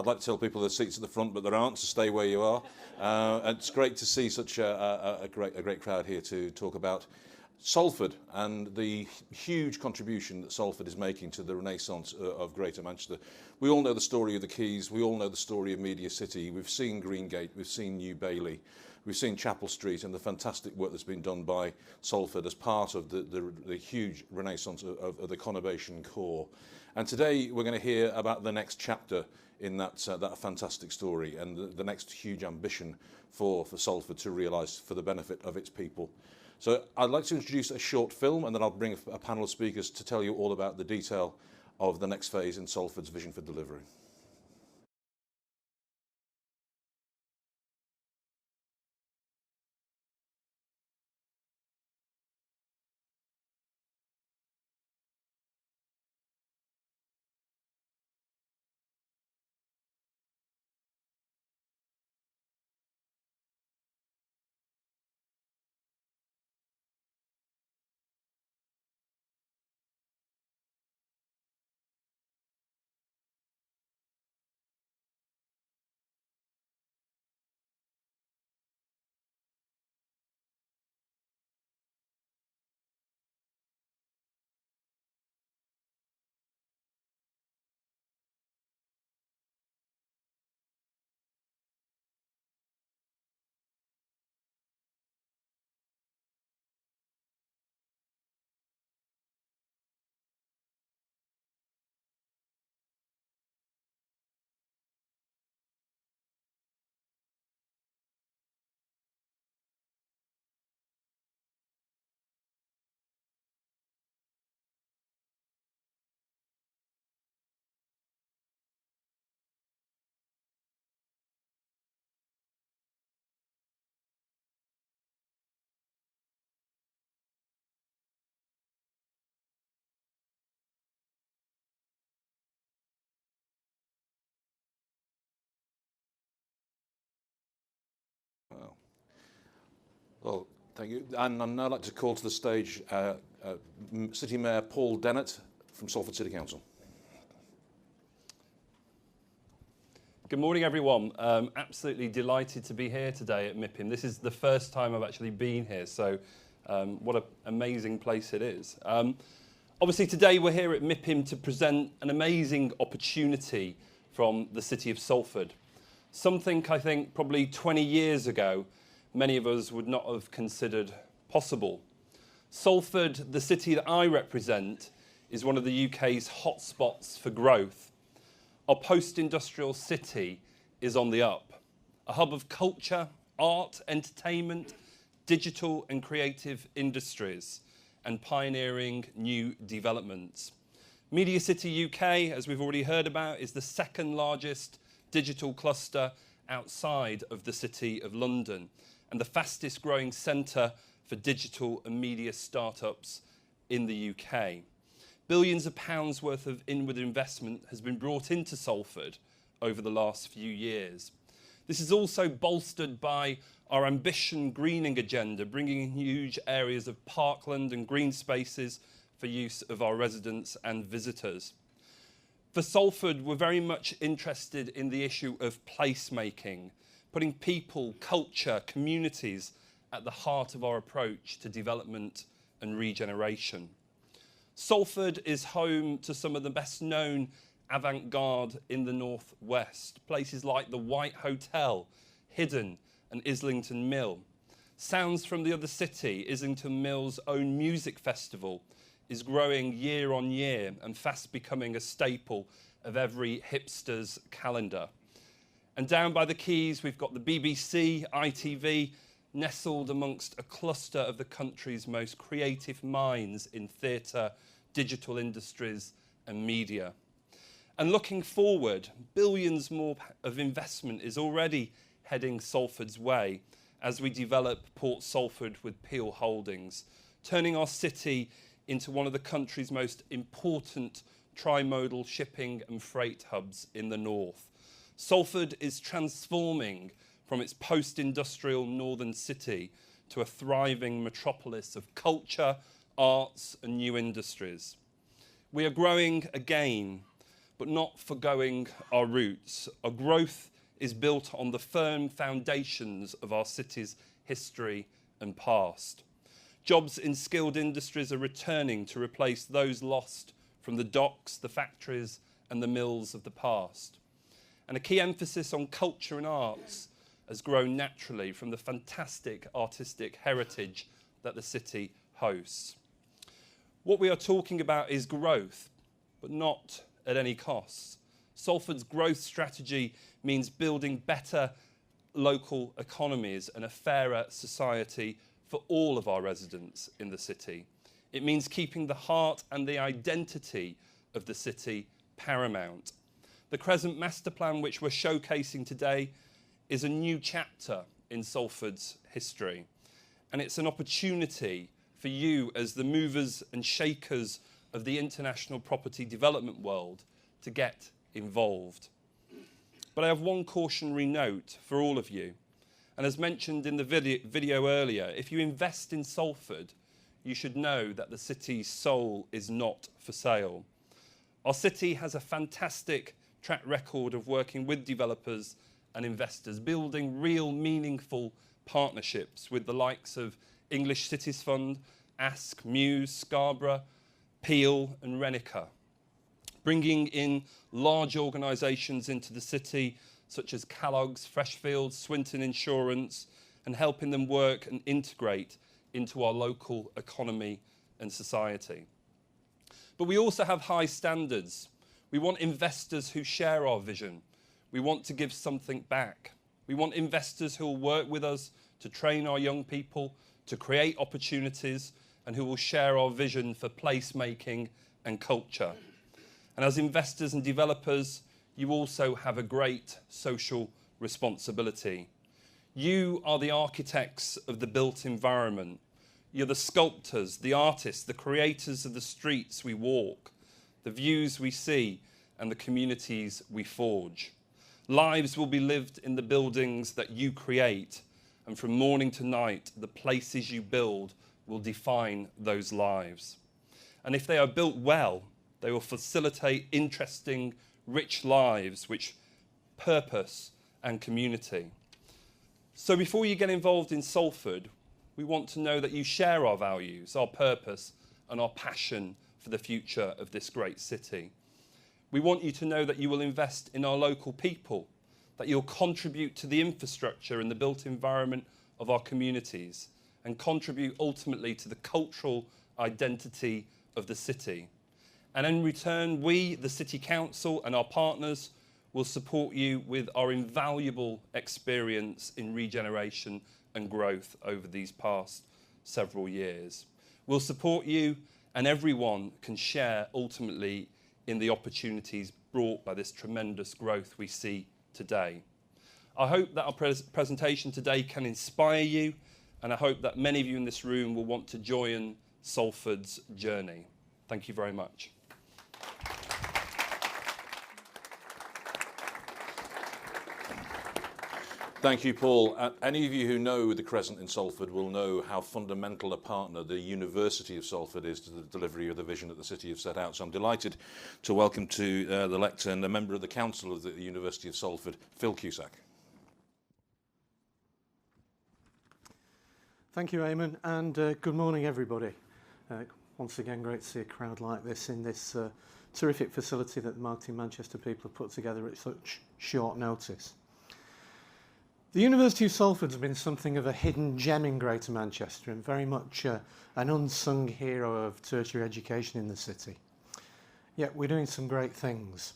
I'd like to tell people there's seats at the front, but there aren't, so stay where you are. And it's great to see such a great crowd here to talk about Salford and the huge contribution that Salford is making to the renaissance of Greater Manchester. We all know the story of the Quays, we all know the story of Media City, we've seen Greengate, we've seen New Bailey, we've seen Chapel Street and the fantastic work that's been done by Salford as part of the huge renaissance of the conurbation core. And today we're going to hear about the next chapter in that fantastic story and the next huge ambition for Salford to realise for the benefit of its people. So I'd like to introduce a short film and then I'll bring a panel of speakers to tell you all about the detail of the next phase in Salford's vision for delivery. Well, thank you. And I'd now like to call to the stage City Mayor Paul Dennett from Salford City Council. Good morning, everyone. Absolutely delighted to be here today at MIPIM. This is the first time I've actually been here, so what an amazing place it is. Obviously, today we're here at MIPIM to present an amazing opportunity from the City of Salford. Something I think probably 20 years ago, many of us would not have considered possible. Salford, the city that I represent, is one of the UK's hotspots for growth. Our post-industrial city is on the up, a hub of culture, art, entertainment, digital and creative industries, and pioneering new developments. Media City UK, as we've already heard about, is the second largest digital cluster outside of the City of London, and the fastest growing centre for digital and media startups in the UK. Billions of pounds worth of inward investment has been brought into Salford over the last few years. This is also bolstered by our ambition greening agenda, bringing in huge areas of parkland and green spaces for use of our residents and visitors. For Salford, we're very much interested in the issue of placemaking, putting people, culture, communities at the heart of our approach to development and regeneration. Salford is home to some of the best known avant-garde in the northwest, places like the White Hotel, Hidden and Islington Mill. Sounds from the Other City, Islington Mill's own music festival, is growing year on year and fast becoming a staple of every hipster's calendar. And down by the Quays, we've got the BBC, ITV, nestled amongst a cluster of the country's most creative minds in theatre, digital industries and media. And looking forward, billions more of investment is already heading Salford's way as we develop Port Salford with Peel Holdings, turning our city into one of the country's most important trimodal shipping and freight hubs in the north. Salford is transforming from its post-industrial northern city to a thriving metropolis of culture, arts and new industries. We are growing again, but not forgoing our roots. Our growth is built on the firm foundations of our city's history and past. Jobs in skilled industries are returning to replace those lost from the docks, the factories, and the mills of the past. And a key emphasis on culture and arts has grown naturally from the fantastic artistic heritage that the city hosts. What we are talking about is growth, but not at any cost. Salford's growth strategy means building better local economies and a fairer society for all of our residents in the city. It means keeping the heart and the identity of the city paramount. The Crescent Master Plan, which we're showcasing today, is a new chapter in Salford's history. And it's an opportunity for you as the movers and shakers of the international property development world to get involved. But I have one cautionary note for all of you. And as mentioned in the video earlier, if you invest in Salford, you should know that the city's soul is not for sale. Our city has a fantastic track record of working with developers and investors, building real meaningful partnerships with the likes of English Cities Fund, Ask, Muse, Scarborough, Peel and Renica, bringing in large organisations into the city such as Kellogg's, Freshfields, Swinton Insurance, and helping them work and integrate into our local economy and society. But we also have high standards. We want investors who share our vision. We want to give something back. We want investors who will work with us to train our young people, to create opportunities, and who will share our vision for placemaking and culture. And as investors and developers, you also have a great social responsibility. You are the architects of the built environment. You're the sculptors, the artists, the creators of the streets we walk, the views we see, and the communities we forge. Lives will be lived in the buildings that you create, and from morning to night, the places you build will define those lives. And if they are built well, they will facilitate interesting, rich lives, which purpose and community. So before you get involved in Salford, we want to know that you share our values, our purpose, and our passion for the future of this great city. We want you to know that you will invest in our local people, that you'll contribute to the infrastructure and the built environment of our communities, and contribute ultimately to the cultural identity of the city. And in return, we, the City Council and our partners, will support you with our invaluable experience in regeneration and growth over these past several years. We'll support you, and everyone can share ultimately in the opportunities brought by this tremendous growth we see today. I hope that our presentation today can inspire you, and I hope that many of you in this room will want to join Salford's journey. Thank you very much. Thank you, Paul. Any of you who know the Crescent in Salford will know how fundamental a partner the University of Salford is to the delivery of the vision that the city have set out. So I'm delighted to welcome to the lectern a member of the Council of the University of Salford, Phil Cusack. Thank you, Eamon, and good morning, everybody. Once again, great to see a crowd like this in this terrific facility that the Marketing Manchester people have put together at such short notice. The University of Salford has been something of a hidden gem in Greater Manchester and very much an unsung hero of tertiary education in the city. Yet we're doing some great things.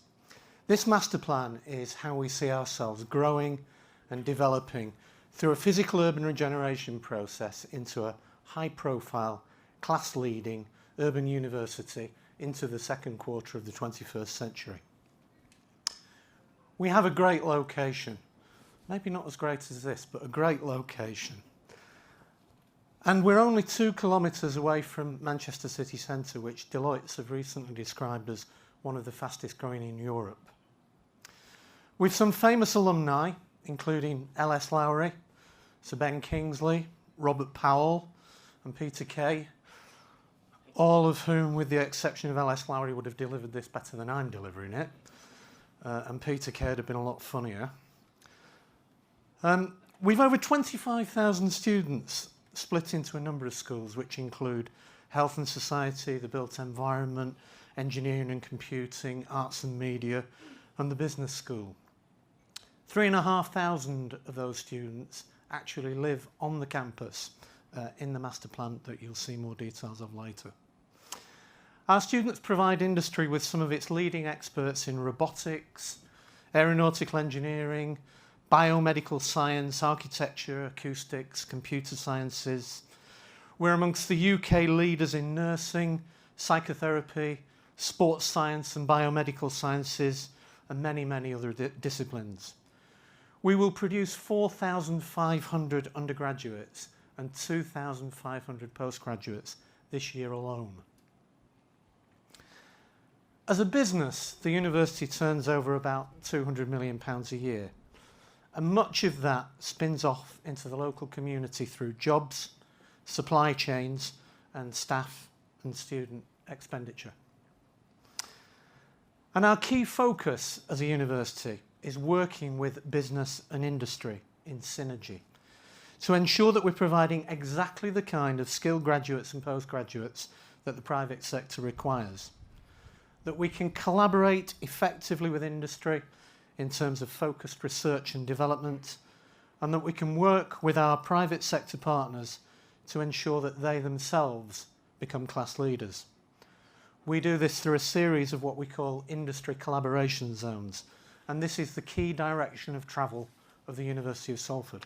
This master plan is how we see ourselves growing and developing through a physical urban regeneration process into a high-profile, class-leading urban university into the second quarter of the 21st century. We have a great location. Maybe not as great as this, but a great location. And we're only 2 kilometres away from Manchester city centre, which Deloitte have recently described as one of the fastest growing in Europe. With some famous alumni, including L.S. Lowry, Sir Ben Kingsley, Robert Powell and Peter Kay, all of whom, with the exception of LS Lowry, would have delivered this better than I'm delivering it. And Peter Caird have been a lot funnier. We've over 25,000 students split into a number of schools, which include Health and Society, the Built Environment, Engineering and Computing, Arts and Media, and the Business School. 3,500 of those students actually live on the campus in the master plan that you'll see more details of later. Our students provide industry with some of its leading experts in robotics, aeronautical engineering, biomedical science, architecture, acoustics, computer sciences. We're amongst the UK leaders in nursing, psychotherapy, sports science and biomedical sciences, and many, many other disciplines. We will produce 4,500 undergraduates and 2,500 postgraduates this year alone. As a business, the university turns over about £200 million a year, and much of that spins off into the local community through jobs, supply chains, and staff and student expenditure. And our key focus as a university is working with business and industry in synergy to ensure that we're providing exactly the kind of skilled graduates and postgraduates that the private sector requires, that we can collaborate effectively with industry in terms of focused research and development, and that we can work with our private sector partners to ensure that they themselves become class leaders. We do this through a series of what we call industry collaboration zones, and this is the key direction of travel of the University of Salford.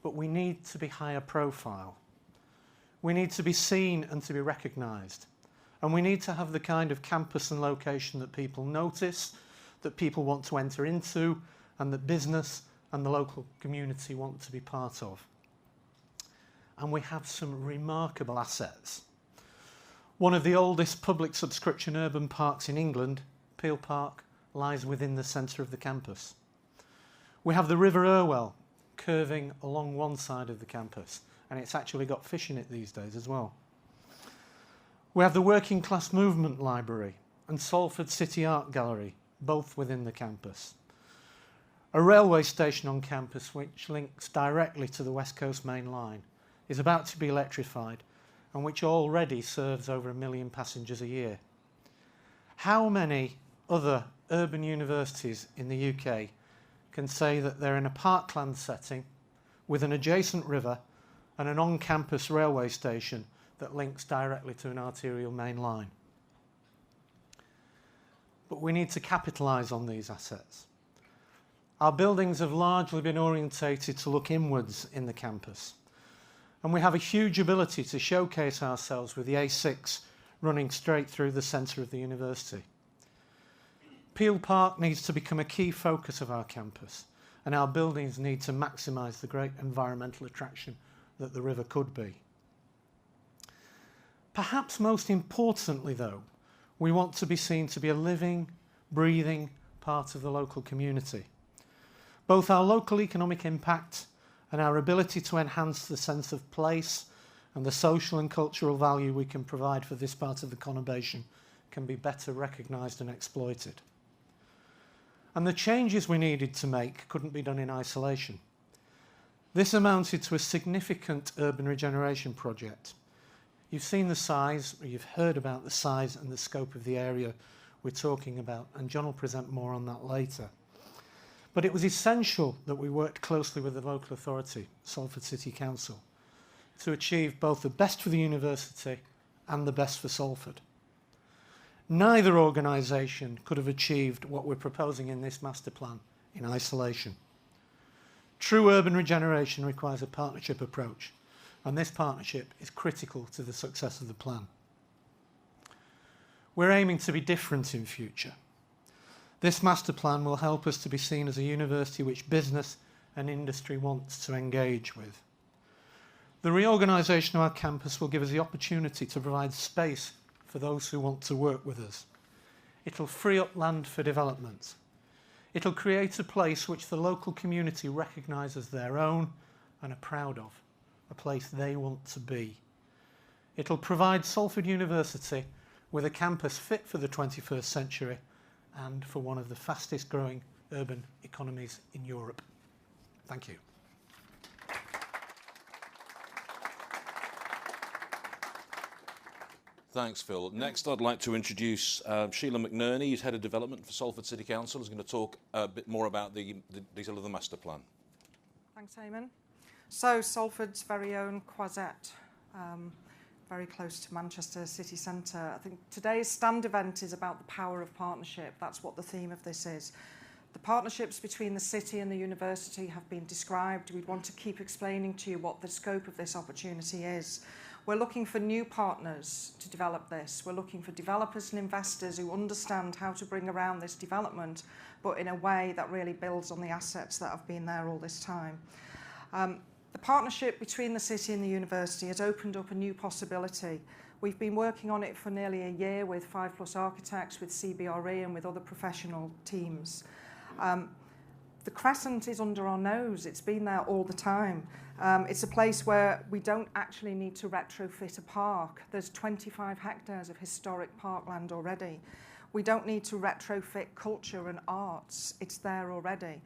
But we need to be higher profile. We need to be seen and to be recognised. And we need to have the kind of campus and location that people notice, that people want to enter into, and that business and the local community want to be part of. And we have some remarkable assets. One of the oldest public subscription urban parks in England, Peel Park, lies within the centre of the campus. We have the River Irwell curving along one side of the campus, and it's actually got fish in it these days as well. We have the Working Class Movement Library and Salford City Art Gallery, both within the campus. A railway station on campus which links directly to the West Coast Main Line is about to be electrified and which already serves over 1 million passengers a year. How many other urban universities in the UK can say that they're in a parkland setting with an adjacent river and an on-campus railway station that links directly to an arterial main line? But we need to capitalise on these assets. Our buildings have largely been orientated to look inwards in the campus, and we have a huge ability to showcase ourselves with the A6 running straight through the centre of the university. Peel Park needs to become a key focus of our campus, and our buildings need to maximise the great environmental attraction that the river could be. Perhaps most importantly, though, we want to be seen to be a living, breathing part of the local community. Both our local economic impact and our ability to enhance the sense of place and the social and cultural value we can provide for this part of the conurbation can be better recognised and exploited. And the changes we needed to make couldn't be done in isolation. This amounted to a significant urban regeneration project. You've seen the size, or you've heard about the size and the scope of the area we're talking about, and John will present more on that later. But it was essential that we worked closely with the local authority, Salford City Council, to achieve both the best for the university and the best for Salford. Neither organisation could have achieved what we're proposing in this master plan in isolation. True urban regeneration requires a partnership approach, and this partnership is critical to the success of the plan. We're aiming to be different in future. This master plan will help us to be seen as a university which business and industry wants to engage with. The reorganisation of our campus will give us the opportunity to provide space for those who want to work with us. It'll free up land for development. It'll create a place which the local community recognise as their own and are proud of, a place they want to be. It'll provide Salford University with a campus fit for the 21st century and for one of the fastest growing urban economies in Europe. Thank you. Thanks, Phil. Next, I'd like to introduce Sheila McNerney, who's Head of Development for Salford City Council, who's going to talk a bit more about the detail of the master plan. Thanks, Eamon. So, Salford's very own Croisette, very close to Manchester city centre. I think today's stand event is about the power of partnership. That's what the theme of this is. The partnerships between the city and the university have been described. We want to keep explaining to you what the scope of this opportunity is. We're looking for new partners to develop this. We're looking for developers and investors who understand how to bring around this development, but in a way that really builds on the assets that have been there all this time. The partnership between the city and the university has opened up a new possibility. We've been working on it for nearly a year with 5+ Architects, with CBRE and with other professional teams. The Crescent is under our nose. It's been there all the time. It's a place where we don't actually need to retrofit a park. There's 25 hectares of historic parkland already. We don't need to retrofit culture and arts. It's there already.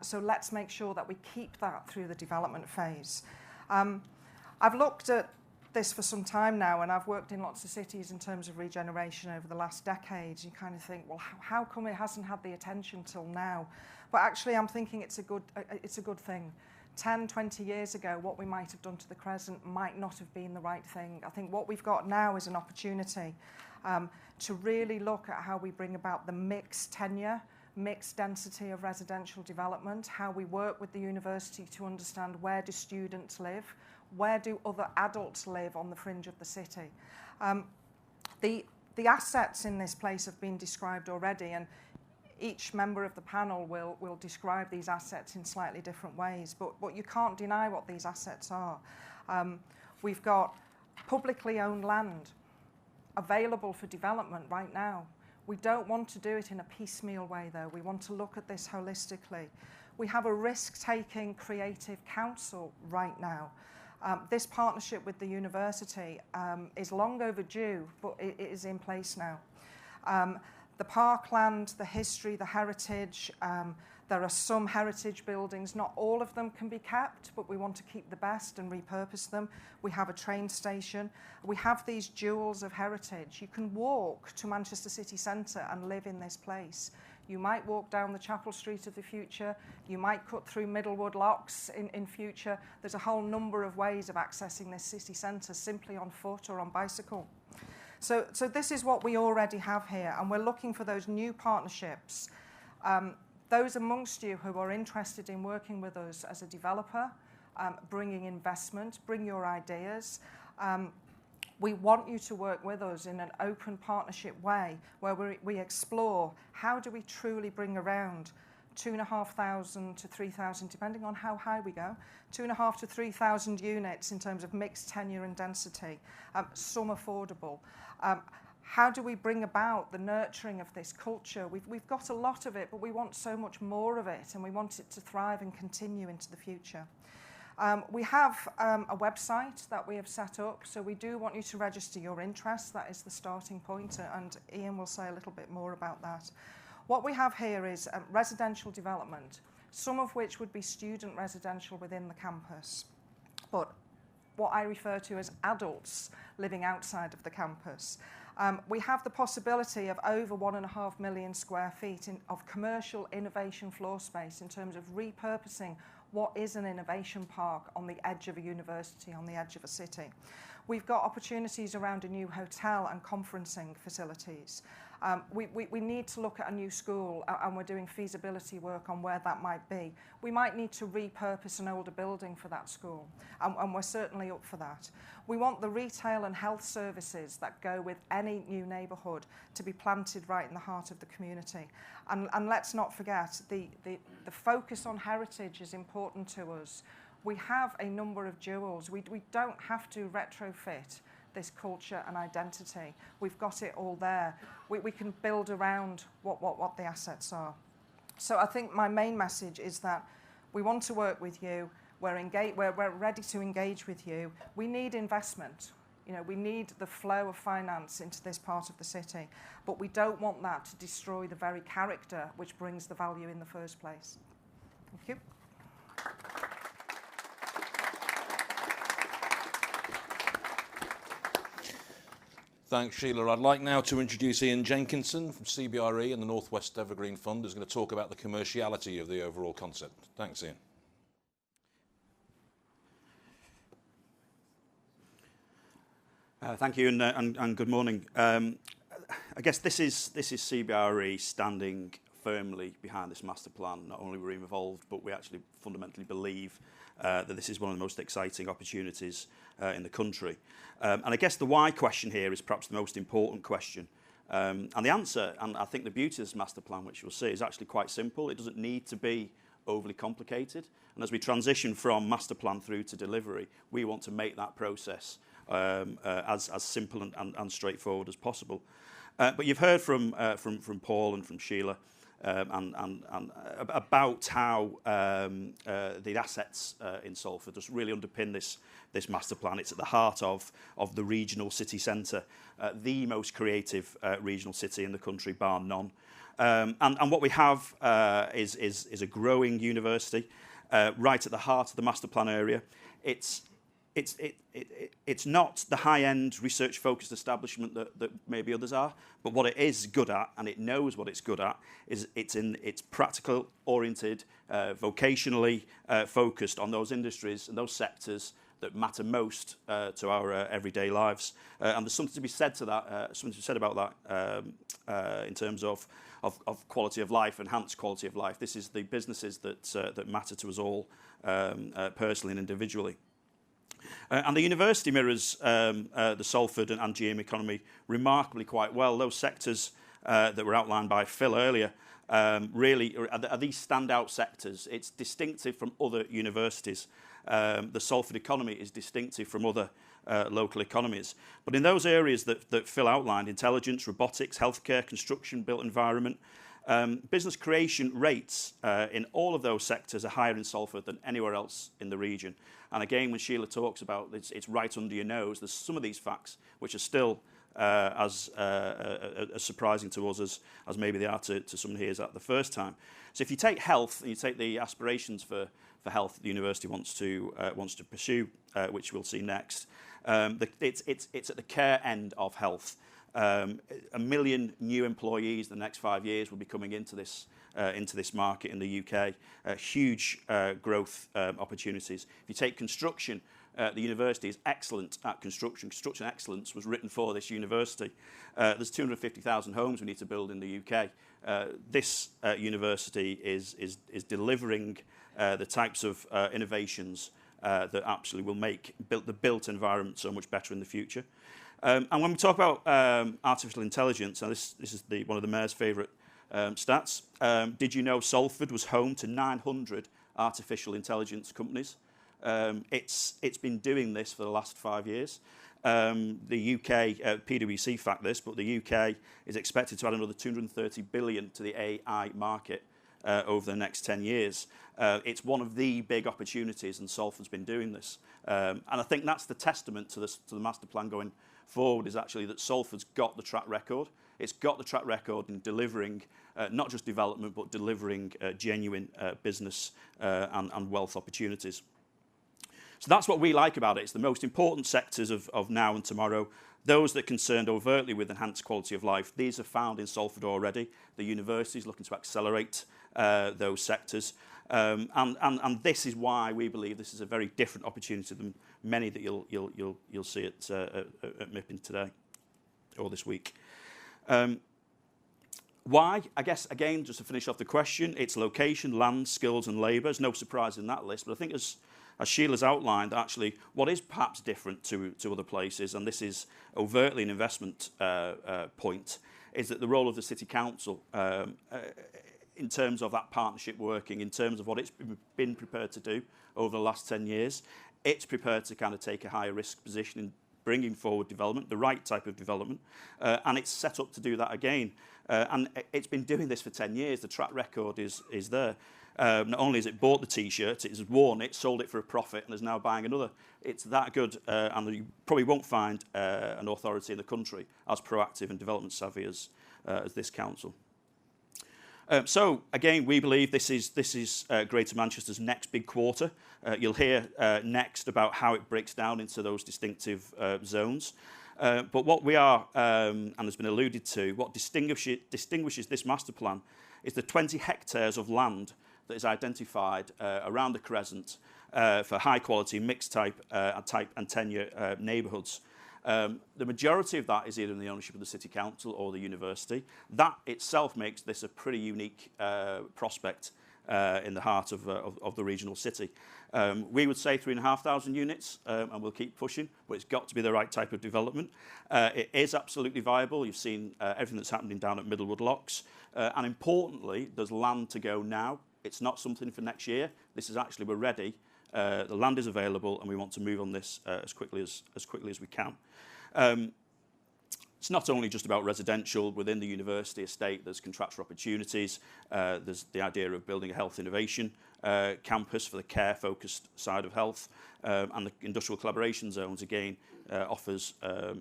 So let's make sure that we keep that through the development phase. I've looked at this for some time now, and I've worked in lots of cities in terms of regeneration over the last decades. You kind of think, well, how come it hasn't had the attention till now? But actually, I'm thinking it's a good thing. 10, 20 years ago, what we might have done to the Crescent might not have been the right thing. I think what we've got now is an opportunity to really look at how we bring about the mixed tenure, mixed density of residential development, how we work with the university to understand where do students live, where do other adults live on the fringe of the city. The assets in this place have been described already, and each member of the panel will describe these assets in slightly different ways, but you can't deny what these assets are. We've got publicly owned land available for development right now. We don't want to do it in a piecemeal way, though. We want to look at this holistically. We have a risk-taking creative council right now. This partnership with the university is long overdue, but it is in place now. The parkland, the history, the heritage, there are some heritage buildings. Not all of them can be kept, but we want to keep the best and repurpose them. We have a train station. We have these jewels of heritage. You can walk to Manchester city centre and live in this place. You might walk down the Chapel Street of the future. You might cut through Middlewood Locks in future. There's a whole number of ways of accessing this city centre, simply on foot or on bicycle. So this is what we already have here, and we're looking for those new partnerships. Those amongst you who are interested in working with us as a developer, bringing investment, bring your ideas. We want you to work with us in an open partnership way where we explore how do we truly bring around 2,500 to 3,000, depending on how high we go, 2,500 to 3,000 units in terms of mixed tenure and density, some affordable. How do we bring about the nurturing of this culture? We've got a lot of it, but we want so much more of it, and we want it to thrive and continue into the future. We have a website that we have set up, so we do want you to register your interest. That is the starting point, and Ian will say a little bit more about that. What we have here is residential development, some of which would be student residential within the campus, but what I refer to as adults living outside of the campus. We have the possibility of over 1.5 million square feet of commercial innovation floor space in terms of repurposing what is an innovation park on the edge of a university, on the edge of a city. We've got opportunities around a new hotel and conferencing facilities. We need to look at a new school, and we're doing feasibility work on where that might be. We might need to repurpose an older building for that school, and we're certainly up for that. We want the retail and health services that go with any new neighbourhood to be planted right in the heart of the community. And let's not forget, the focus on heritage is important to us. We have a number of jewels. We don't have to retrofit this culture and identity. We've got it all there. We can build around what the assets are. So I think my main message is that we want to work with you. We're ready to engage with you. We need investment. You know, we need the flow of finance into this part of the city, but we don't want that to destroy the very character which brings the value in the first place. Thank you. Thanks, Sheila. I'd like now to introduce Ian Jenkinson from CBRE and the North West Evergreen Fund, who's going to talk about the commerciality of the overall concept. Thanks, Ian. Thank you, and good morning. I guess this is CBRE standing firmly behind this master plan. Not only were we involved, but we actually fundamentally believe that this is one of the most exciting opportunities in the country. And I guess the why question here is perhaps the most important question. And the answer, and I think the beauty of this master plan, which you'll see, is actually quite simple. It doesn't need to be overly complicated. And as we transition from master plan through to delivery, we want to make that process as simple and straightforward as possible. But you've heard from Paul and from Sheila and about how the assets in Salford just really underpin this master plan. It's at the heart of the regional city centre, the most creative regional city in the country, bar none. And what we have is a growing university right at the heart of the master plan area. It's not the high-end research-focused establishment that maybe others are, but what it is good at, and it knows what it's good at, is it's practical-oriented, vocationally focused on those industries and those sectors that matter most to our everyday lives. And there's something to be said to that, something to be said about that in terms of quality of life, enhanced quality of life. This is the businesses that matter to us all personally and individually. And the university mirrors the Salford and GM economy remarkably quite well. Those sectors that were outlined by Phil earlier really are these standout sectors. It's distinctive from other universities. The Salford economy is distinctive from other local economies. But in those areas that Phil outlined, intelligence, robotics, healthcare, construction, built environment, business creation rates in all of those sectors are higher in Salford than anywhere else in the region. And again, when Sheila talks about it's right under your nose, there's some of these facts which are still as surprising to us as maybe they are to someone here at the first time. So if you take health and you take the aspirations for health the university wants to pursue, which we'll see next, it's at the care end of health. 1 million new employees in the next 5 years will be coming into this market in the UK. Huge growth opportunities. If you take construction, the university is excellent at construction. Construction excellence was written for this university. There's 250,000 homes we need to build in the UK. This university is delivering the types of innovations that absolutely will make the built environment so much better in the future. And when we talk about artificial intelligence, and this is one of the Mayor's favourite stats, did you know Salford was home to 900 artificial intelligence companies? It's been doing this for the last 5 years. The UK, PwC fact this, but the UK is expected to add another 230 billion to the AI market over the next 10 years. It's one of the big opportunities, and Salford's been doing this. And I think that's the testament to the master plan going forward, is actually that Salford's got the track record. It's got the track record in delivering not just development, but delivering genuine business and wealth opportunities. So that's what we like about it. It's the most important sectors of now and tomorrow. Those that are concerned overtly with enhanced quality of life, these are found in Salford already. The university is looking to accelerate those sectors. And this is why we believe this is a very different opportunity than many that you'll see at MIPIM today or this week. Why? I guess, again, just to finish off the question, it's location, land, skills and labour. There's no surprise in that list, but I think as Sheila's outlined, actually, what is perhaps different to other places, and this is overtly an investment point, is that the role of the City Council in terms of that partnership working, in terms of what it's been prepared to do over the last 10 years, it's prepared to kind of take a higher risk position in bringing forward development, the right type of development, and it's set up to do that again. And it's been doing this for 10 years. The track record is there. Not only has it bought the T-shirt, it's worn it, sold it for a profit, and is now buying another. It's that good, and you probably won't find an authority in the country as proactive and development savvy as this council. So again, we believe this is Greater Manchester's next big quarter. You'll hear next about how it breaks down into those distinctive zones. But what we are, and has been alluded to, what distinguishes this master plan is the 20 hectares of land that is identified around the Crescent for high quality mixed type and tenure neighbourhoods. The majority of that is either in the ownership of the City Council or the university. That itself makes this a pretty unique prospect in the heart of the regional city. We would say 3,500 units, and we'll keep pushing, but it's got to be the right type of development. It is absolutely viable. You've seen everything that's happening down at Middlewood Locks. And importantly, there's land to go now. It's not something for next year. This is actually, we're ready. The land is available, and we want to move on this as quickly as we can. It's not only just about residential. Within the university estate, there's contractual opportunities. There's the idea of building a health innovation campus for the care-focused side of health. And the industrial collaboration zones, again, offers a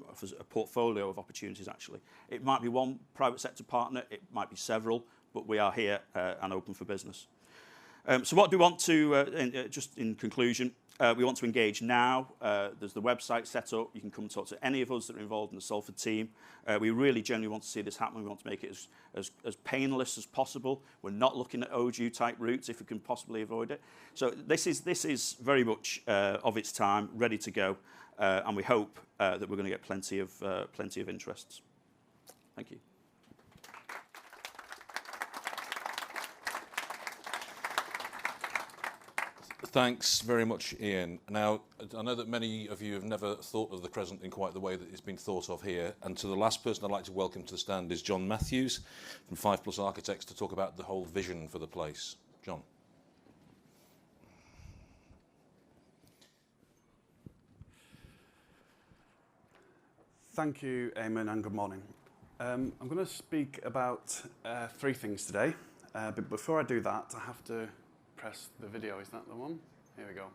portfolio of opportunities, actually. It might be one private sector partner. It might be several, but we are here and open for business. So what do we want to, just in conclusion, we want to engage now. There's the website set up. You can come and talk to any of us that are involved in the Salford team. We really genuinely want to see this happen. We want to make it as painless as possible. We're not looking at OJU type routes if we can possibly avoid it. So this is very much of its time, ready to go, and we hope that we're going to get plenty of interests. Thank you. Thanks very much, Ian. Now, I know that many of you have never thought of the Crescent in quite the way that it's been thought of here. And to the last person I'd like to welcome to the stand is John Matthews from 5+ Architects to talk about the whole vision for the place. John. Thank you, Eamon, and good morning. I'm going to speak about 3 things today. But before I do that, I have to press the video. Is that the one? Here we go.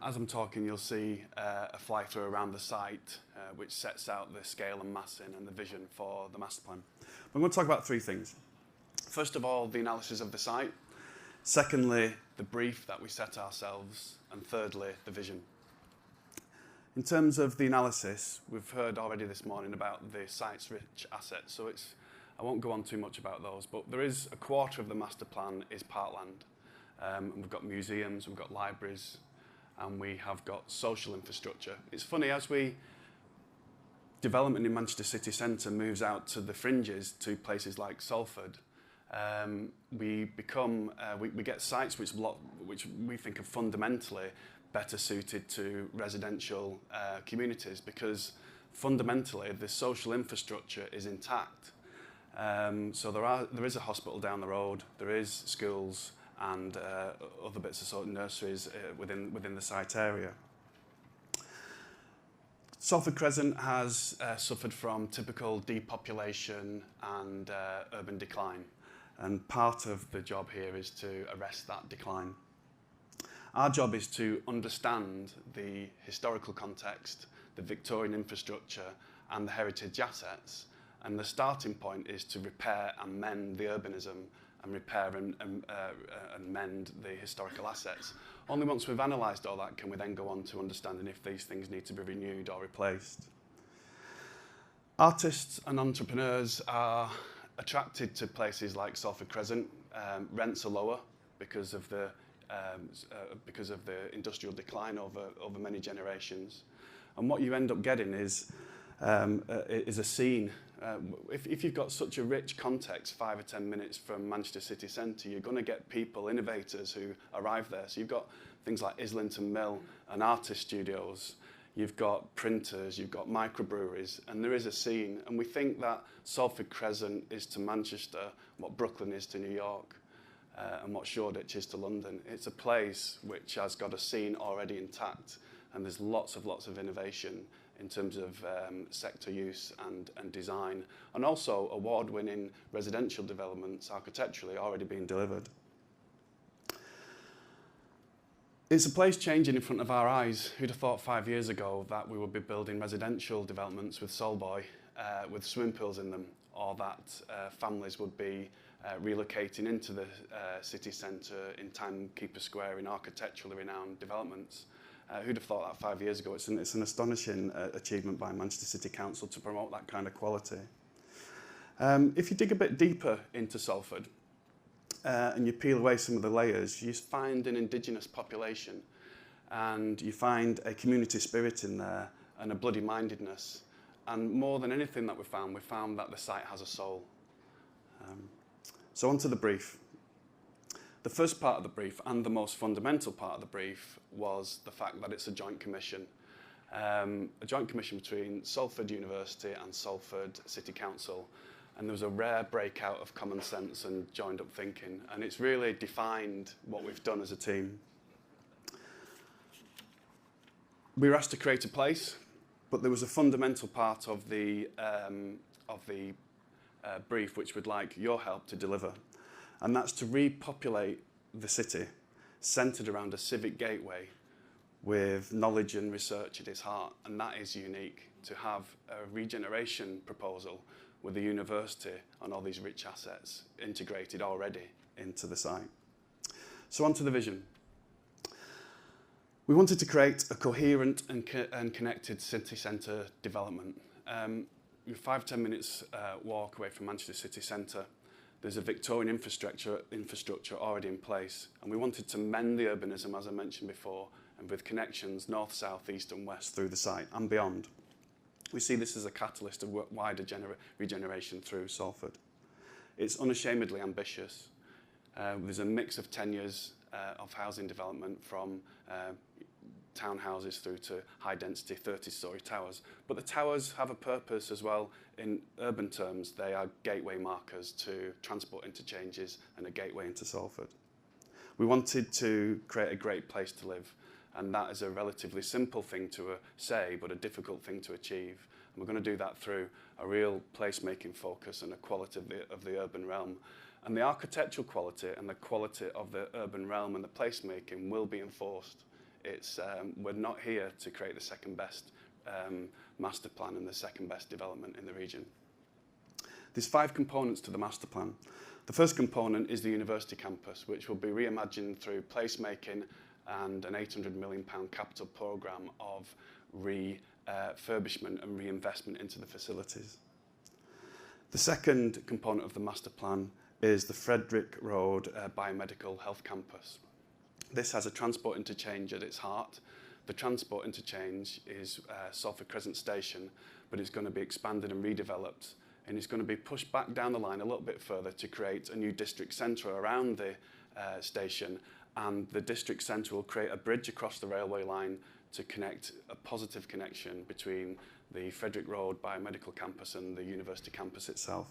As I'm talking, you'll see a fly-through around the site, which sets out the scale and massing and the vision for the master plan. I'm going to talk about 3 things. First of all, the analysis of the site. Secondly, the brief that we set ourselves. And thirdly, the vision. In terms of the analysis, we've heard already this morning about the site's rich assets, so I won't go on too much about those, but there is a quarter of the master plan is parkland. And we've got museums, we've got libraries, and we have got social infrastructure. It's funny, as development in Manchester city centre moves out to the fringes, to places like Salford, we get sites which we think are fundamentally better suited to residential communities, because fundamentally the social infrastructure is intact. So there is a hospital down the road, there is schools and other bits of sort of nurseries within the site area. Salford Crescent has suffered from typical depopulation and urban decline, and part of the job here is to arrest that decline. Our job is to understand the historical context, the Victorian infrastructure and the heritage assets, and the starting point is to repair and mend the urbanism and repair and mend the historical assets. Only once we've analysed all that can we then go on to understanding if these things need to be renewed or replaced. Artists and entrepreneurs are attracted to places like Salford Crescent. Rents are lower because of the industrial decline over many generations, and what you end up getting is a scene. If you've got such a rich context, 5 or 10 minutes from Manchester city centre, you're going to get people, innovators who arrive there. So you've got things like Islington Mill and artist studios. You've got printers, you've got microbreweries, and there is a scene. And we think that Salford Crescent is to Manchester what Brooklyn is to New York. And what Shoreditch is to London. It's a place which has got a scene already intact, and there's lots of innovation in terms of sector use and design, and also award-winning residential developments architecturally already being delivered. It's a place changing in front of our eyes. Who'd have thought 5 years ago that we would be building residential developments with Solboy, with swimming pools in them, or that families would be relocating into the city centre in Timekeeper Square in architecturally renowned developments. Who'd have thought that 5 years ago? It's an astonishing achievement by Manchester City Council to promote that kind of quality. If you dig a bit deeper into Salford, and you peel away some of the layers, you find an indigenous population, and you find a community spirit in there and a bloody-mindedness. And more than anything that we found that the site has a soul. So on to the brief. The first part of the brief, and the most fundamental part of the brief, was the fact that it's a joint commission. A joint commission between Salford University and Salford City Council. And there was a rare breakout of common sense and joined up thinking. And it's really defined what we've done as a team. We were asked to create a place, but there was a fundamental part of the brief which we'd like your help to deliver. And that's to repopulate the city, centred around a civic gateway with knowledge and research at its heart. And that is unique, to have a regeneration proposal with the university and all these rich assets integrated already into the site. So on to the vision. We wanted to create a coherent and connected city centre development. We're 5-10 minutes walk away from Manchester City Centre. There's a Victorian infrastructure already in place, and we wanted to mend the urbanism, as I mentioned before, and with connections north, south, east and west through the site and beyond. We see this as a catalyst of wider regeneration through Salford. It's unashamedly ambitious. There's a mix of tenures of housing development, from townhouses through to high-density 30-storey towers. But the towers have a purpose as well. In urban terms, they are gateway markers to transport interchanges and a gateway into Salford. We wanted to create a great place to live, and that is a relatively simple thing to say, but a difficult thing to achieve. And we're going to do that through a real place-making focus and a quality of the urban realm. And the architectural quality and the quality of the urban realm and the place-making will be enforced. We're not here to create the second best master plan and the second best development in the region. There's 5 components to the master plan. The first component is the university campus, which will be reimagined through placemaking and an £800 million capital programme of refurbishment and reinvestment into the facilities. The second component of the master plan is the Frederick Road Biomedical Health Campus. This has a transport interchange at its heart. The transport interchange is Salford Crescent Station, but it's going to be expanded and redeveloped, and it's going to be pushed back down the line a little bit further to create a new district centre around the station, and the district centre will create a bridge across the railway line to connect a positive connection between the Frederick Road Biomedical Campus and the university campus itself.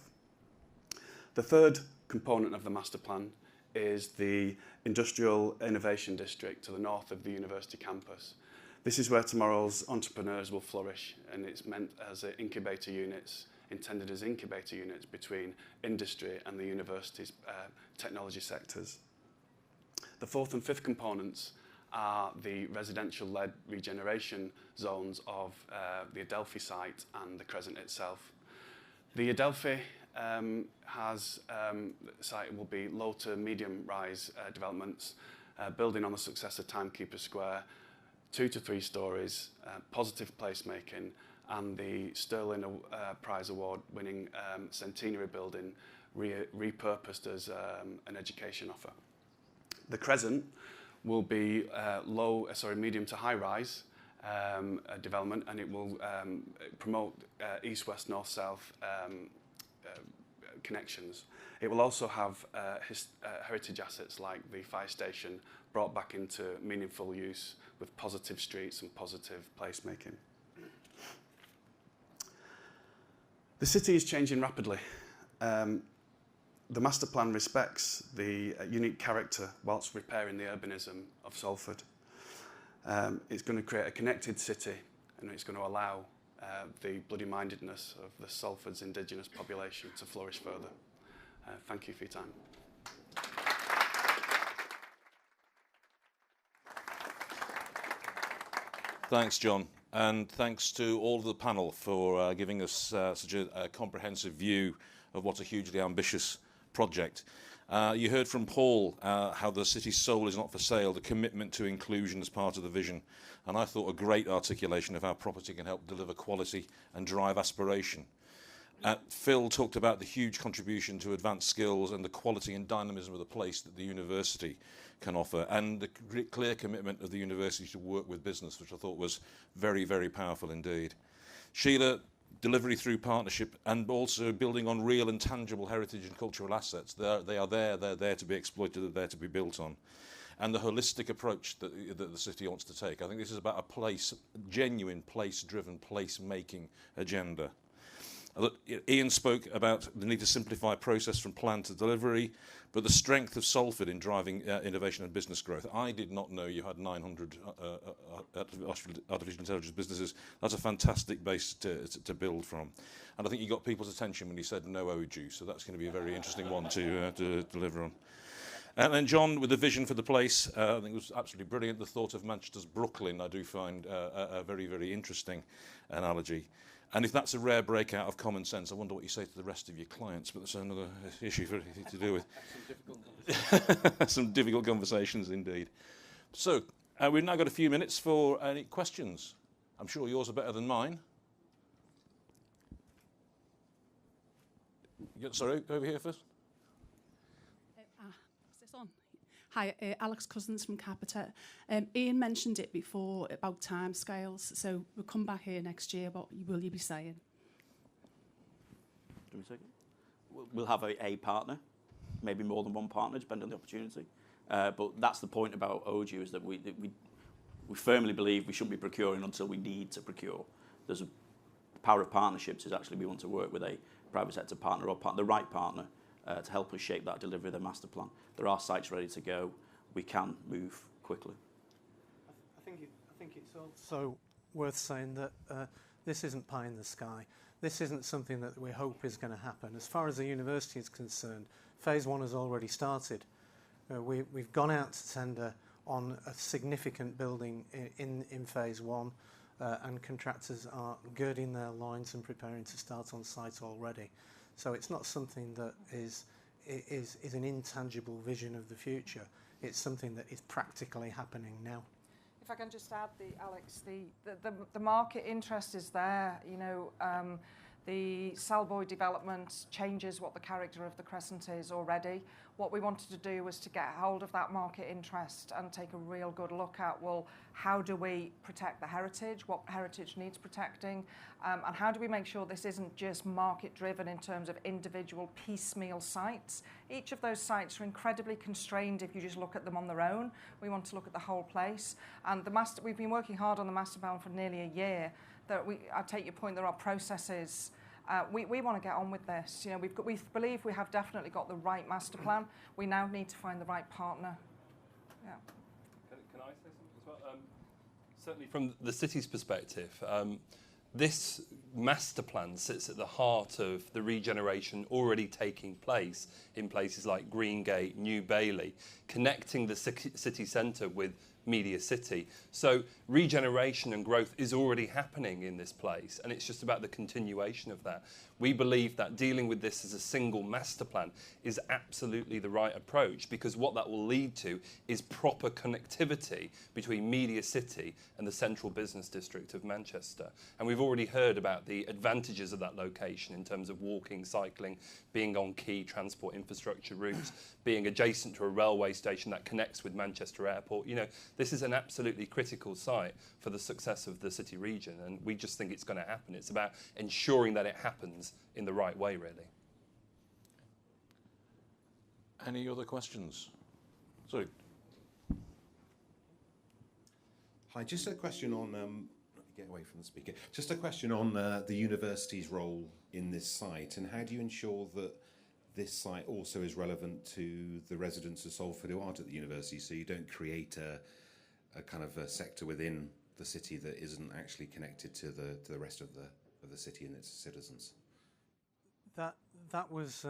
The third component of the master plan is the Industrial Innovation District to the north of the university campus. This is where tomorrow's entrepreneurs will flourish, and it's meant as incubator units, intended as incubator units between industry and the university's technology sectors. The fourth and fifth components are the residential-led regeneration zones of the Adelphi site and the Crescent itself. The Adelphi site will be low to medium rise developments, building on the success of Timekeeper Square, 2 to 3 stories, positive placemaking, and the Sterling Prize Award winning Centenary building repurposed as an education offer. The Crescent will be medium to high rise development, and it will promote east, west, north, south connections. It will also have heritage assets like the fire station brought back into meaningful use with positive streets and positive placemaking. The city is changing rapidly. The master plan respects the unique character whilst repairing the urbanism of Salford. It's going to create a connected city, and it's going to allow the bloody-mindedness of the Salford's indigenous population to flourish further. Thank you for your time. Thanks, John, and thanks to all of the panel for giving us such a comprehensive view of what's a hugely ambitious project. You heard from Paul how the city's soul is not for sale, the commitment to inclusion as part of the vision, and I thought a great articulation of how property can help deliver quality and drive aspiration. Phil talked about the huge contribution to advanced skills and the quality and dynamism of the place that the university can offer, and the clear commitment of the university to work with business, which I thought was very, very powerful indeed. Sheila, delivery through partnership and also building on real and tangible heritage and cultural assets. They're there to be exploited, they're there to be built on. And the holistic approach that the city wants to take. I think this is about a genuine place-driven, place-making agenda. Ian spoke about the need to simplify process from plan to delivery, but the strength of Salford in driving innovation and business growth. I did not know you had 900 artificial intelligence businesses. That's a fantastic base to build from. And I think you got people's attention when you said no OG, so that's going to be a very interesting one to deliver on. And then John, with the vision for the place, I think it was absolutely brilliant. The thought of Manchester's Brooklyn, I do find a very, very interesting analogy. And if that's a rare breakout of common sense, I wonder what you say to the rest of your clients, but that's another issue for you to do with. Some difficult conversations indeed. So, we've now got a few minutes for any questions. I'm sure yours are better than mine. Sorry, over here first. Is this on? Hi, Alex Cousins from Capita. Ian mentioned it before about timescales, so we'll come back here next year. What will you be saying? Give me a second. We'll have a partner, maybe more than one partner, depending on the opportunity. But that's the point about OJU, is that we firmly believe we shouldn't be procuring until we need to procure. There's a power of partnerships is actually we want to work with a private sector partner or the right partner to help us shape that delivery of the master plan. There are sites ready to go. We can move quickly. I think it's also worth saying that this isn't pie in the sky. This isn't something that we hope is going to happen. As far as the university is concerned, phase one has already started. We've gone out to tender on a significant building in phase one, and contractors are girding their loins and preparing to start on site already. So it's not something that is an intangible vision of the future. It's something that is practically happening now. If I can just add, Alex, the market interest is there. You know, the Salford development changes what the character of the Crescent is already. What we wanted to do was to get hold of that market interest and take a real good look at, well, how do we protect the heritage, what heritage needs protecting, and how do we make sure this isn't just market driven in terms of individual piecemeal sites. Each of those sites are incredibly constrained if you just look at them on their own. We want to look at the whole place, and we've been working hard on the master plan for nearly a year. I take your point, there are processes. We want to get on with this. You know, we believe we have definitely got the right master plan. We now need to find the right partner. Yeah. Can I say something as well? Certainly from the city's perspective, this master plan sits at the heart of the regeneration already taking place in places like Greengate, New Bailey, connecting the city centre with Media City. So regeneration and growth is already happening in this place, and it's just about the continuation of that. We believe that dealing with this as a single master plan is absolutely the right approach, because what that will lead to is proper connectivity between Media City and the central business district of Manchester. And we've already heard about the advantages of that location in terms of walking, cycling, being on key transport infrastructure routes, being adjacent to a railway station that connects with Manchester Airport. You know, this is an absolutely critical site for the success of the city region, and we just think it's going to happen. It's about ensuring that it happens in the right way, really. Any other questions? Sorry. Hi, just a question on, get away from the speaker, just a question on the university's role in this site, and how do you ensure that this site also is relevant to the residents of Salford who aren't at the university, so you don't create a kind of a sector within the city that isn't actually connected to the rest of the city and its citizens? That was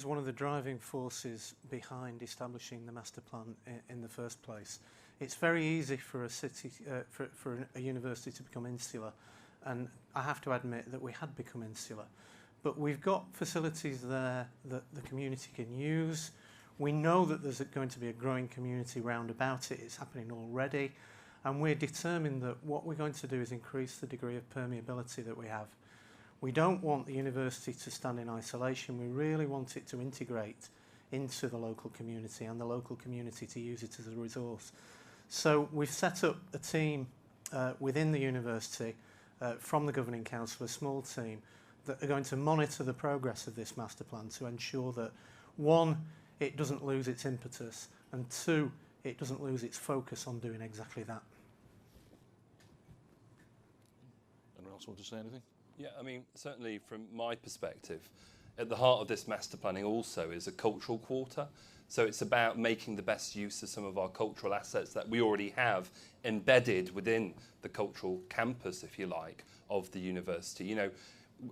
one of the driving forces behind establishing the master plan in the first place. It's very easy for a city, for a university to become insular, and I have to admit that we had become insular. But we've got facilities there that the community can use. We know that there's going to be a growing community round about it. It's happening already. And we're determined that what we're going to do is increase the degree of permeability that we have. We don't want the university to stand in isolation. We really want it to integrate into the local community and the local community to use it as a resource. So we've set up a team within the university from the Governing Council, a small team, that are going to monitor the progress of this master plan to ensure that, one, it doesn't lose its impetus, and two, it doesn't lose its focus on doing exactly that. Anyone else want to say anything? Yeah, I mean, certainly from my perspective, at the heart of this master planning also is a cultural quarter. So it's about making the best use of some of our cultural assets that we already have embedded within the cultural campus, if you like, of the university. You know,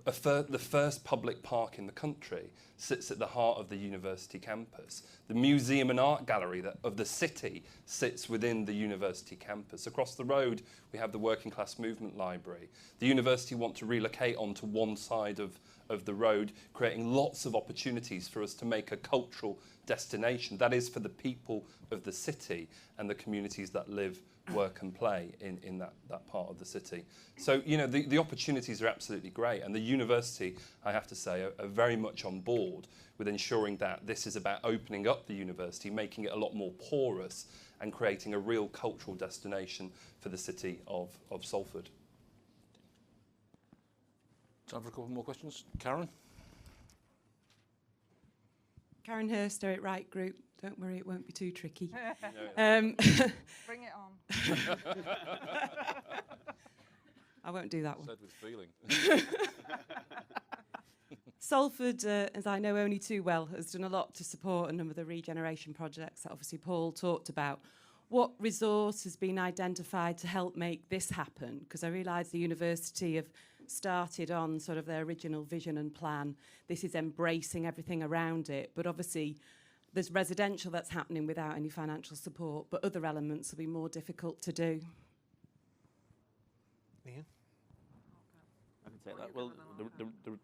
the first public park in the country sits at the heart of the university campus. The museum and art gallery of the city sits within the university campus. Across the road, we have the Working Class Movement Library. The university want to relocate onto one side of the road, creating lots of opportunities for us to make a cultural destination. That is for the people of the city and the communities that live, work and play in that part of the city. So, you know, the opportunities are absolutely great, and the university, I have to say, are very much on board with ensuring that this is about opening up the university, making it a lot more porous and creating a real cultural destination for the city of Salford. Time for a couple more questions. Karen? Karen Hurst, Eric Wright Group. Don't worry, it won't be too tricky. Bring it on. I won't do that one. Said with feeling. Salford, as I know only too well, has done a lot to support a number of the regeneration projects that obviously Paul talked about. What resource has been identified to help make this happen? Because I realise the university have started on sort of their original vision and plan. This is embracing everything around it, but obviously there's residential that's happening without any financial support, but other elements will be more difficult to do. Ian? I can take that. Well, the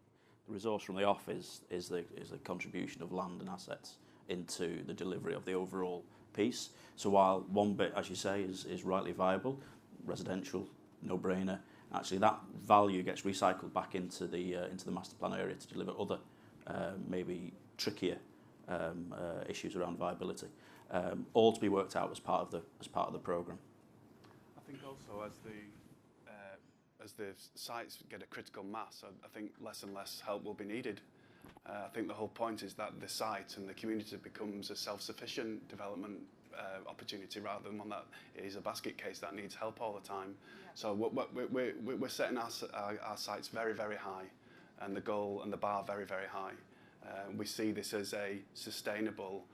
resource from the off is the contribution of land and assets into the delivery of the overall piece. So while one bit, as you say, is rightly viable, residential, no-brainer, actually that value gets recycled back into the master plan area to deliver other maybe trickier issues around viability, all to be worked out as part of the programme. I think also as the sites get a critical mass, I think less and less help will be needed. I think the whole point is that the site and the community becomes a self-sufficient development opportunity rather than one that is a basket case that needs help all the time. Yeah. So we're setting our sites very, very high, and the goal and the bar very, very high. We see this as a sustainable,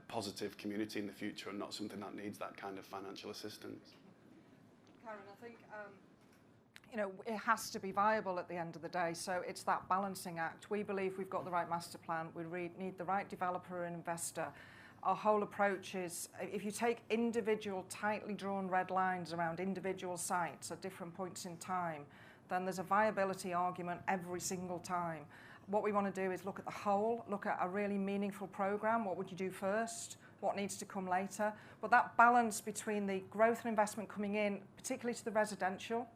positive community in the future, and not something that needs that kind of financial assistance. Karen, I think you know, it has to be viable at the end of the day, so it's that balancing act. We believe we've got the right master plan, we need the right developer and investor. Our whole approach is, if you take individual tightly drawn red lines around individual sites at different points in time, then there's a viability argument every single time. What we want to do is look at the whole, look at a really meaningful programme. What would you do first? What needs to come later? But that balance between the growth and investment coming in, particularly to the residential,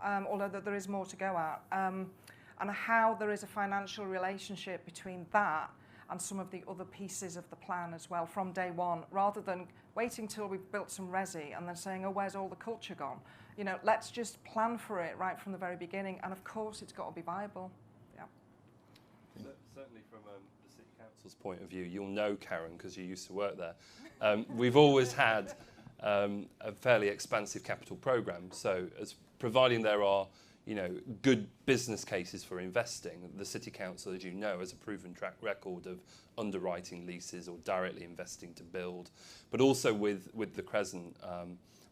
although there is more to go at, and how there is a financial relationship between that and some of the other pieces of the plan as well from day one, rather than waiting till we've built some resi and then saying, oh, where's all the culture gone? You know, let's just plan for it right from the very beginning, and of course it's got to be viable. Yeah. Certainly from the City Council's point of view, you'll know, Karen, because you used to work there, we've always had a fairly expansive capital programme, so as providing there are, you know, good business cases for investing, the City Council, as you know, has a proven track record of underwriting leases or directly investing to build. But also with the Crescent,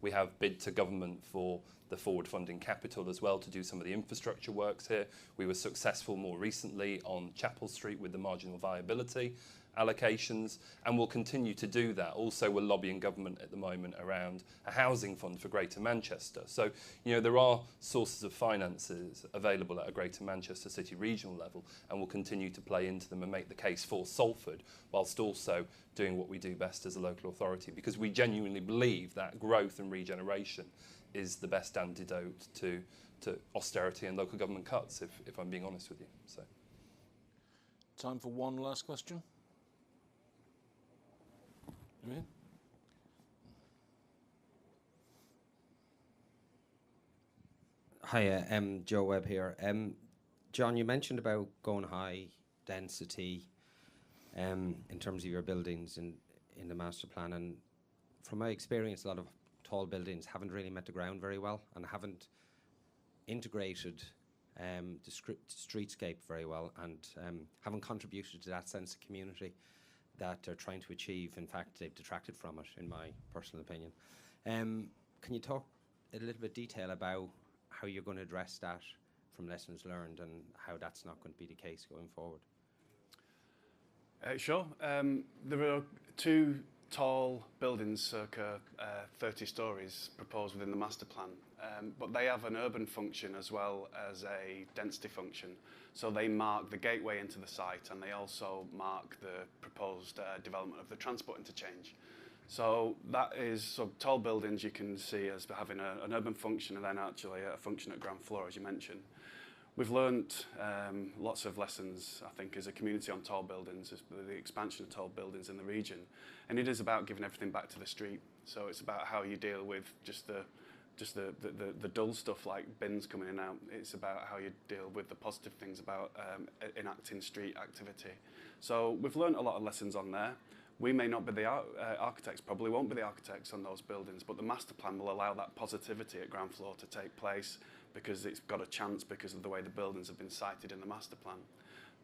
We have bid to government for the forward funding capital as well to do some of the infrastructure works here. We were successful more recently on Chapel Street with the marginal viability allocations, and we'll continue to do that. Also, we're lobbying government at the moment around a housing fund for Greater Manchester. So, you know, there are sources of finances available at a Greater Manchester City regional level, and we'll continue to play into them and make the case for Salford, whilst also doing what we do best as a local authority, because we genuinely believe that growth and regeneration is the best antidote to austerity and local government cuts, if I'm being honest with you. So, time for one last question. Yeah. Hi, Joe Webb here. John, you mentioned about going high density in terms of your buildings in the master plan, and from my experience, a lot of tall buildings haven't really met the ground very well and haven't integrated the streetscape very well, and haven't contributed to that sense of community that they're trying to achieve. In fact, they've detracted from it, in my personal opinion. Can you talk a little bit detail about how you're going to address that from lessons learned and how that's not going to be the case going forward? Sure. There are 2 tall buildings, circa 30 stories, proposed within the master plan, but they have an urban function as well as a density function. So they mark the gateway into the site, and they also mark the proposed development of the transport interchange. So that is, so tall buildings you can see as having an urban function and then actually a function at ground floor, as you mentioned. We've learnt lots of lessons, I think, as a community on tall buildings, the expansion of tall buildings in the region. And it is about giving everything back to the street. So it's about how you deal with just the dull stuff like bins coming in and out. It's about how you deal with the positive things about enacting street activity. So we've learnt a lot of lessons on there. We may not be the architects, probably won't be the architects on those buildings, but the master plan will allow that positivity at ground floor to take place, because it's got a chance because of the way the buildings have been sited in the master plan.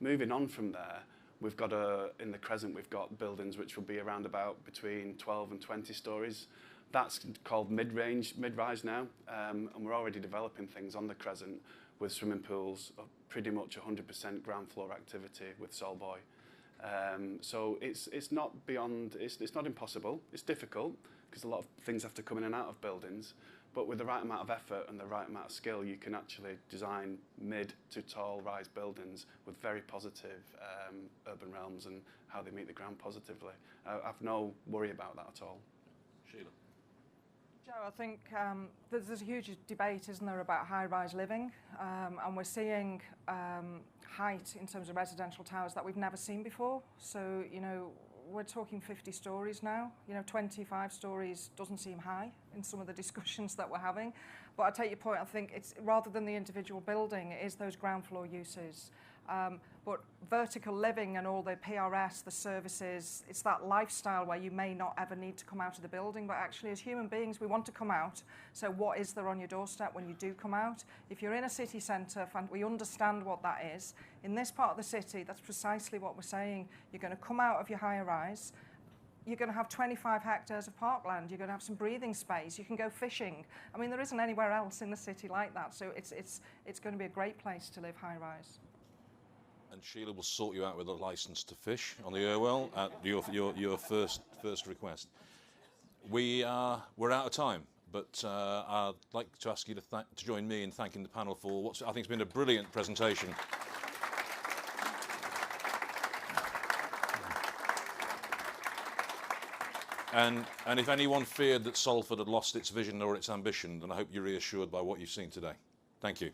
Moving on from there, we've got in the Crescent, we've got buildings which will be around about between 12 and 20 stories. That's called mid-rise now, and we're already developing things on the Crescent with swimming pools, pretty much 100% ground floor activity with Solboy. So it's not beyond, it's not impossible. It's difficult because a lot of things have to come in and out of buildings, but with the right amount of effort and the right amount of skill, you can actually design mid to tall rise buildings with very positive urban realms and how they meet the ground positively. I've no worry about that at all. Sheila. Joe, I think there's a huge debate, isn't there, about high-rise living, and we're seeing height in terms of residential towers that we've never seen before. So, you know, we're talking 50 stories now. You know, 25 stories doesn't seem high in some of the discussions that we're having. But I take your point. I think it's rather than the individual building, it is those ground floor uses. But vertical living and all the PRS, the services, it's that lifestyle where you may not ever need to come out of the building, but actually as human beings, we want to come out. So what is there on your doorstep when you do come out? If you're in a city centre, we understand what that is. In this part of the city, that's precisely what we're saying. You're going to come out of your higher rise. You're going to have 25 hectares of parkland. You're going to have some breathing space. You can go fishing. I mean, there isn't anywhere else in the city like that. So it's going to be a great place to live high rise. And Sheila will sort you out with a licence to fish on the Irwell at your first request. We're out of time, but I'd like to ask you to join me in thanking the panel for what I think has been a brilliant presentation. And if anyone feared that Salford had lost its vision or its ambition, then I hope you're reassured by what you've seen today. Thank you.